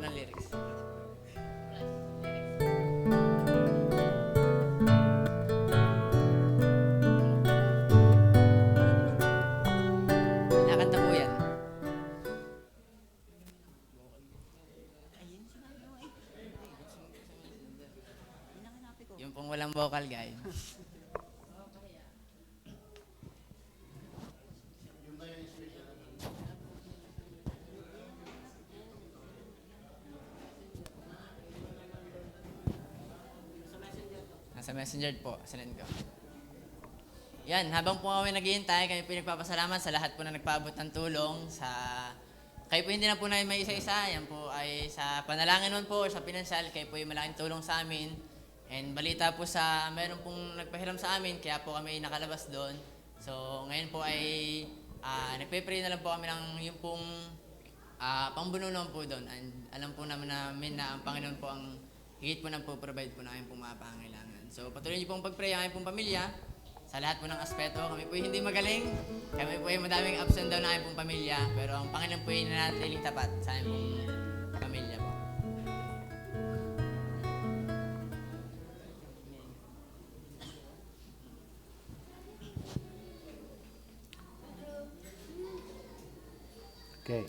po ng lyrics. Kinakanta po yan. Yung pong walang vocal guide. Nasa messenger po, sinend ko. Yan, habang po kami naghihintay, kami po nagpapasalamat sa lahat po na nagpaabot ng tulong. Kayo po hindi na po namin may isa-isa, yan po ay sa panalangin man po or sa pinansyal, kayo po ay malaking tulong sa amin. And balita po meron pong nagpahiram sa amin, kaya po kami nakalabas doon. So ngayon po ay nagpe-pray na lang po kami ng yung pong pambununan po doon. And alam po namin na ang Panginoon po ang higit po nang po-provide po na aming pong mga pangailangan. So patuloy niyo pong pag-pray ang aming pong pamilya. Sa lahat po ng aspeto, kami po hindi magaling. Kami po ay madaming ups and down na aming pong pamilya. Pero ang Panginoon po ay nanatiling tapat sa aming pong pamilya po. Okay.